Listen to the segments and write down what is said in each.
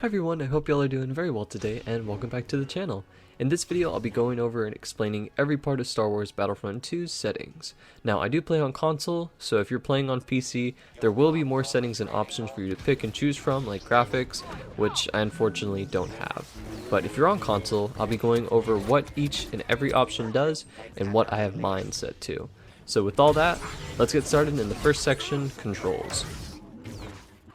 Hi everyone, I hope y'all are doing very well today, and welcome back to the channel. In this video, I'll be going over and explaining every part of Star Wars Battlefront 2's settings. Now, I do play on console, so if you're playing on PC, there will be more settings and options for you to pick and choose from, like graphics, which I unfortunately don't have. But if you're on console, I'll be going over what each and every option does, and what I have mine set to. So with all that, let's get started in the first section, Controls.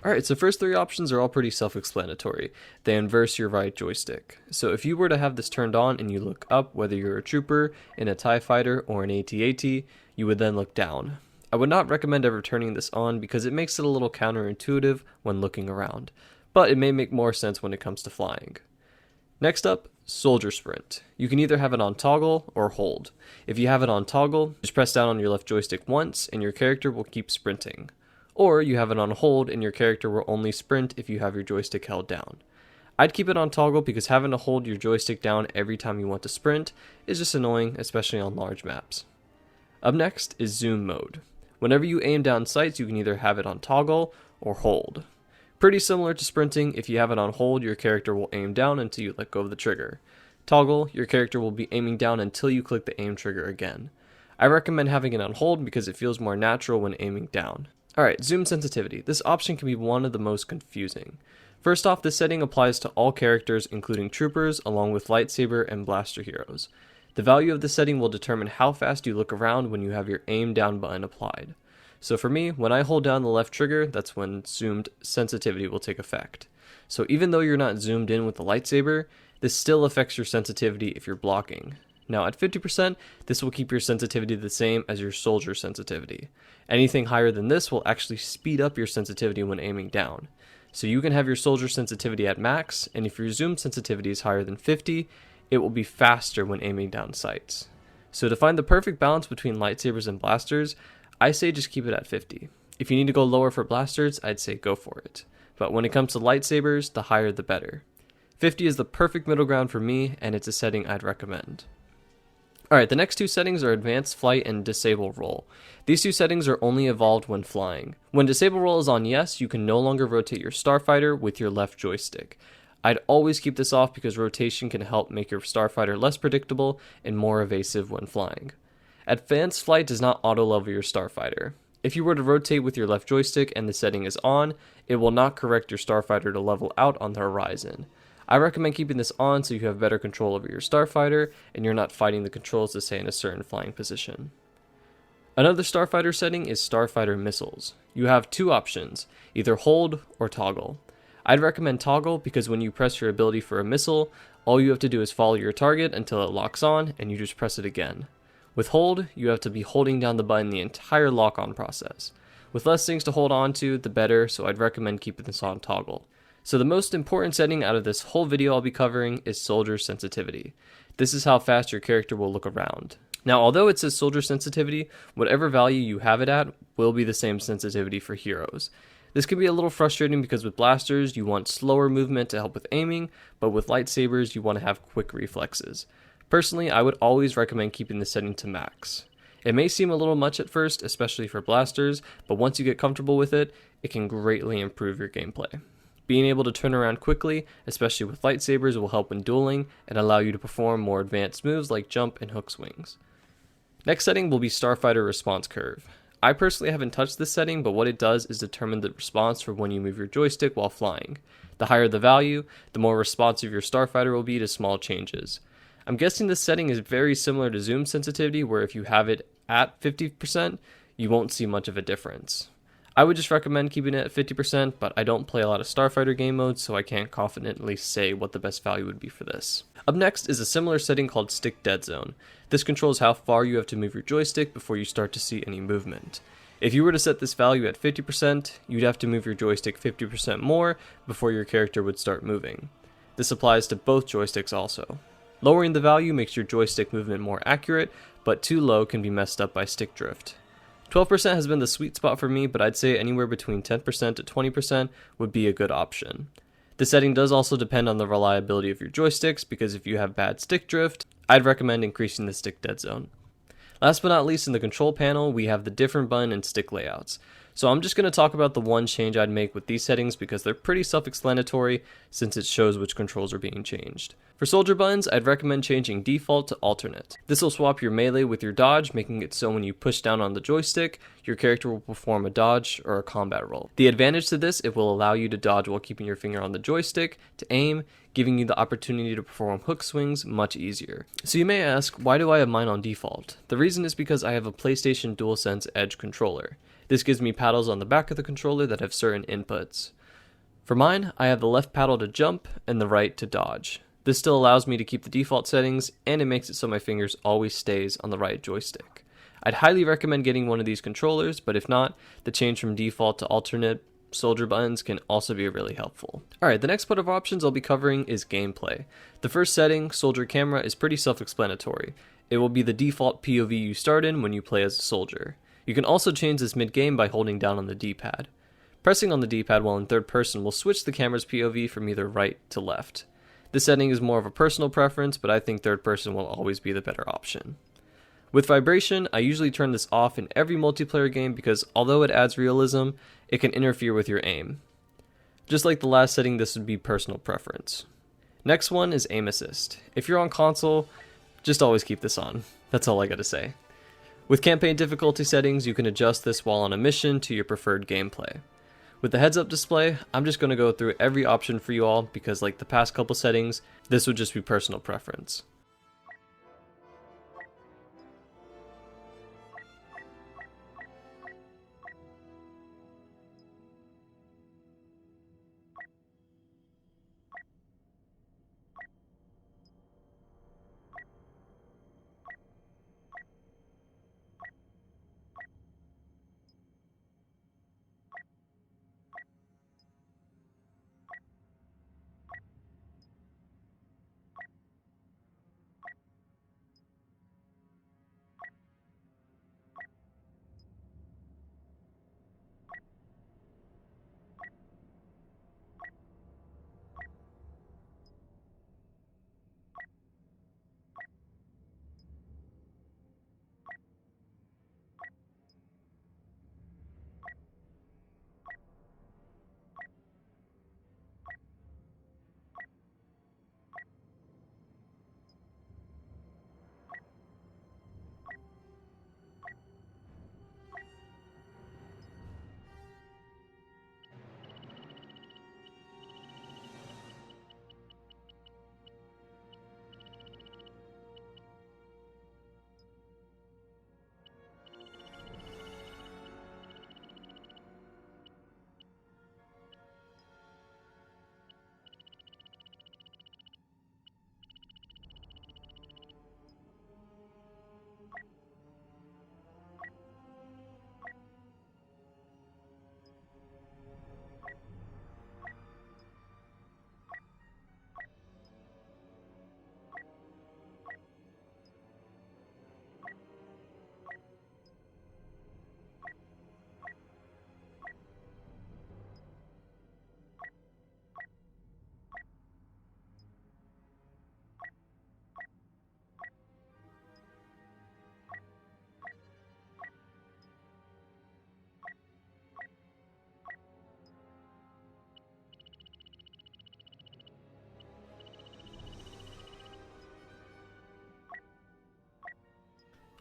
Alright, so first three options are all pretty self-explanatory. They inverse your right joystick. So if you were to have this turned on and you look up, whether you're a trooper, in a TIE fighter, or an AT-AT, you would then look down. I would not recommend ever turning this on because it makes it a little counterintuitive when looking around, but it may make more sense when it comes to flying. Next up, Soldier Sprint. You can either have it on toggle or hold. If you have it on toggle, just press down on your left joystick once and your character will keep sprinting. Or you have it on hold and your character will only sprint if you have your joystick held down. I'd keep it on toggle because having to hold your joystick down every time you want to sprint is just annoying, especially on large maps. Up next is zoom mode. Whenever you aim down sights, you can either have it on toggle or hold. Pretty similar to sprinting, if you have it on hold, your character will aim down until you let go of the trigger. Toggle, your character will be aiming down until you click the aim trigger again. I recommend having it on hold because it feels more natural when aiming down. Alright, zoom sensitivity. This option can be one of the most confusing. First off, this setting applies to all characters including troopers along with lightsaber and blaster heroes. The value of this setting will determine how fast you look around when you have your aim down button applied. So for me, when I hold down the left trigger, that's when zoomed sensitivity will take effect. So even though you're not zoomed in with the lightsaber, this still affects your sensitivity if you're blocking. Now at 50%, this will keep your sensitivity the same as your soldier sensitivity. Anything higher than this will actually speed up your sensitivity when aiming down. So you can have your soldier sensitivity at max, and if your zoom sensitivity is higher than 50, it will be faster when aiming down sights. So to find the perfect balance between lightsabers and blasters, I say just keep it at 50. If you need to go lower for blasters, I'd say go for it. But when it comes to lightsabers, the higher the better. 50 is the perfect middle ground for me, and it's a setting I'd recommend. Alright, the next two settings are Advanced Flight and Disable Roll. These two settings are only evolved when flying. When Disable Roll is on yes, you can no longer rotate your starfighter with your left joystick. I'd always keep this off because rotation can help make your starfighter less predictable and more evasive when flying. Advanced Flight does not auto-level your starfighter. If you were to rotate with your left joystick and the setting is on, it will not correct your starfighter to level out on the horizon. I recommend keeping this on so you have better control over your starfighter and you're not fighting the controls to stay in a certain flying position. Another starfighter setting is starfighter missiles. You have two options, either hold or toggle. I'd recommend toggle because when you press your ability for a missile, all you have to do is follow your target until it locks on and you just press it again. With hold, you have to be holding down the button the entire lock-on process. With less things to hold on to, the better, so I'd recommend keeping this on toggle. So the most important setting out of this whole video I'll be covering is soldier sensitivity. This is how fast your character will look around. Now, although it says soldier sensitivity, whatever value you have it at will be the same sensitivity for heroes. This can be a little frustrating because with blasters, you want slower movement to help with aiming, but with lightsabers, you want to have quick reflexes. Personally, I would always recommend keeping the setting to max. It may seem a little much at first, especially for blasters, but once you get comfortable with it, it can greatly improve your gameplay. Being able to turn around quickly, especially with lightsabers, will help when dueling and allow you to perform more advanced moves like jump and hook swings. Next setting will be Starfighter Response Curve. I personally haven't touched this setting, but what it does is determine the response for when you move your joystick while flying. The higher the value, the more responsive your starfighter will be to small changes. I'm guessing this setting is very similar to zoom sensitivity, where if you have it at 50%, you won't see much of a difference. I would just recommend keeping it at 50%, but I don't play a lot of starfighter game modes, so I can't confidently say what the best value would be for this. Up next is a similar setting called Stick Dead Zone. This controls how far you have to move your joystick before you start to see any movement. If you were to set this value at 50%, you'd have to move your joystick 50% more before your character would start moving. This applies to both joysticks also. Lowering the value makes your joystick movement more accurate, but too low can be messed up by stick drift. 12% has been the sweet spot for me, but I'd say anywhere between 10% to 20% would be a good option. The setting does also depend on the reliability of your joysticks, because if you have bad stick drift, I'd recommend increasing the stick dead zone. Last but not least, in the control panel, we have the different button and stick layouts. So I'm just going to talk about the one change I'd make with these settings because they're pretty self-explanatory since it shows which controls are being changed. For soldier buttons, I'd recommend changing default to alternate. This will swap your melee with your dodge, making it so when you push down on the joystick, your character will perform a dodge or a combat roll. The advantage to this, it will allow you to dodge while keeping your finger on the joystick, to aim, giving you the opportunity to perform hook swings much easier. So you may ask, why do I have mine on default? The reason is because I have a PlayStation DualSense Edge controller. This gives me paddles on the back of the controller that have certain inputs. For mine, I have the left paddle to jump and the right to dodge. This still allows me to keep the default settings, and it makes it so my fingers always stays on the right joystick. I'd highly recommend getting one of these controllers, but if not, the change from default to alternate soldier buttons can also be really helpful. Alright, the next part of options I'll be covering is gameplay. The first setting, soldier camera, is pretty self-explanatory. It will be the default POV you start in when you play as a soldier. You can also change this mid-game by holding down on the D-pad. Pressing on the D-pad while in third person will switch the camera's POV from either right to left. This setting is more of a personal preference, but I think third person will always be the better option. With vibration, I usually turn this off in every multiplayer game because although it adds realism, it can interfere with your aim. Just like the last setting, this would be personal preference. Next one is aim assist. If you're on console, just always keep this on. That's all I gotta say. With campaign difficulty settings, you can adjust this while on a mission to your preferred gameplay. With the heads up display, I'm just going to go through every option for you all because like the past couple settings, this would just be personal preference.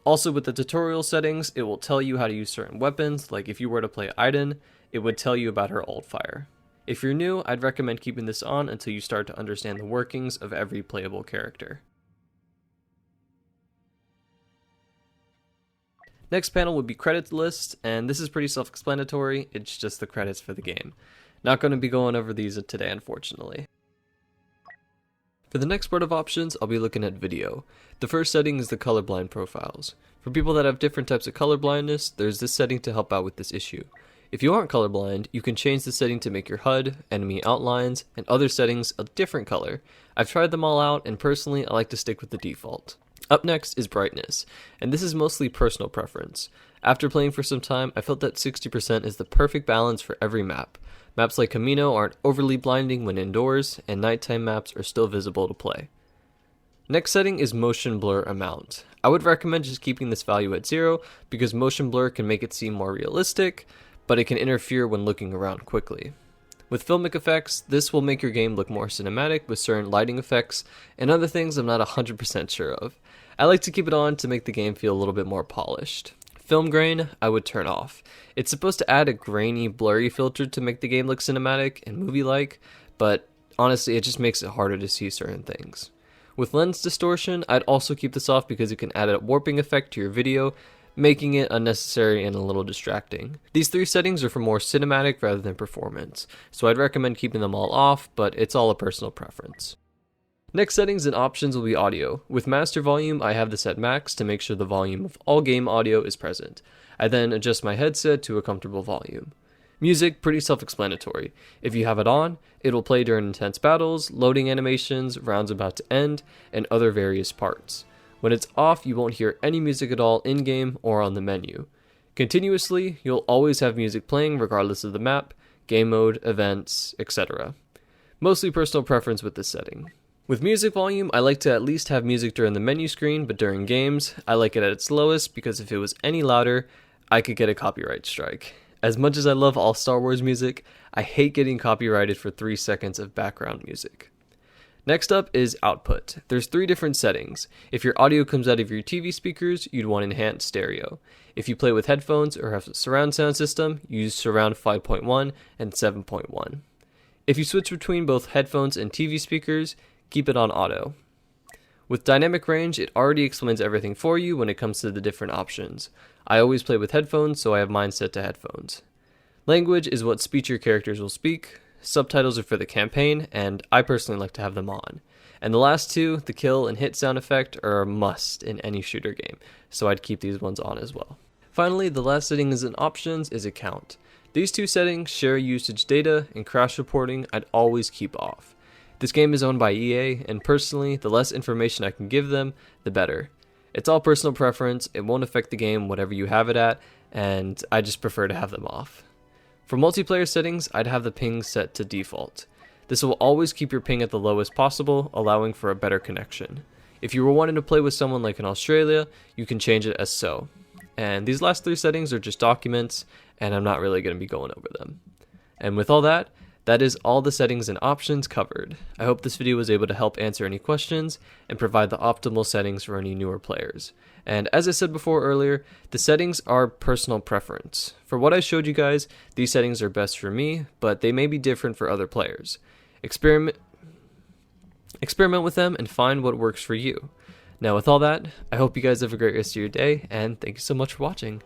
Also with the tutorial settings, it will tell you how to use certain weapons, like if you were to play Aiden, it would tell you about her alt fire. If you're new, I'd recommend keeping this on until you start to understand the workings of every playable character. Next panel would be credits list, and this is pretty self-explanatory, it's just the credits for the game. Not going to be going over these today, unfortunately. For the next part of options, I'll be looking at video. The first setting is the colorblind profiles. For people that have different types of color blindness, there's this setting to help out with this issue. If you aren't colorblind, you can change the setting to make your HUD, enemy outlines, and other settings a different color. I've tried them all out, and personally, I like to stick with the default. Up next is brightness, and this is mostly personal preference. After playing for some time, I felt that 60% is the perfect balance for every map. Maps like Camino aren't overly blinding when indoors, and nighttime maps are still visible to play. Next setting is motion blur amount. I would recommend just keeping this value at 0 because motion blur can make it seem more realistic, but it can interfere when looking around quickly. With filmic effects, this will make your game look more cinematic with certain lighting effects and other things I'm not 100% sure of. I like to keep it on to make the game feel a little bit more polished. Film grain, I would turn off. It's supposed to add a grainy, blurry filter to make the game look cinematic and movie-like, but honestly, it just makes it harder to see certain things. With lens distortion, I'd also keep this off because it can add a warping effect to your video, making it unnecessary and a little distracting. These 3 settings are for more cinematic rather than performance, so I'd recommend keeping them all off, but it's all a personal preference. Next settings and options will be audio. With master volume, I have this at max to make sure the volume of all game audio is present. I then adjust my headset to a comfortable volume. Music, pretty self-explanatory. If you have it on, it will play during intense battles, loading animations, rounds about to end, and other various parts. When it's off, you won't hear any music at all in-game or on the menu. Continuously, you'll always have music playing regardless of the map, game mode, events, etc. Mostly personal preference with this setting. With music volume, I like to at least have music during the menu screen, but during games, I like it at its lowest because if it was any louder, I could get a copyright strike. As much as I love all Star Wars music, I hate getting copyrighted for 3 seconds of background music. Next up is output. There's 3 different settings. If your audio comes out of your TV speakers, you'd want enhanced stereo. If you play with headphones or have a surround sound system, use surround 5.1 and 7.1. If you switch between both headphones and TV speakers, keep it on auto. With dynamic range, it already explains everything for you when it comes to the different options. I always play with headphones, so I have mine set to headphones. Language is what speech your characters will speak. Subtitles are for the campaign, and I personally like to have them on. And the last 2, the kill and hit sound effect, are a must in any shooter game, so I'd keep these ones on as well. Finally, the last setting in options is account. These 2 settings, share usage data, and crash reporting, I'd always keep off. This game is owned by EA, and personally, the less information I can give them, the better. It's all personal preference, it won't affect the game whatever you have it at, and I just prefer to have them off. For multiplayer settings, I'd have the ping set to default. This will always keep your ping at the lowest possible, allowing for a better connection. If you were wanting to play with someone like in Australia, you can change it as so. And these last 3 settings are just documents, and I'm not really going to be going over them. And with all that, that is all the settings and options covered. I hope this video was able to help answer any questions and provide the optimal settings for any newer players. And as I said before earlier, the settings are personal preference. For what I showed you guys, these settings are best for me, but they may be different for other players. Experiment with them and find what works for you. Now with all that, I hope you guys have a great rest of your day, and thank you so much for watching.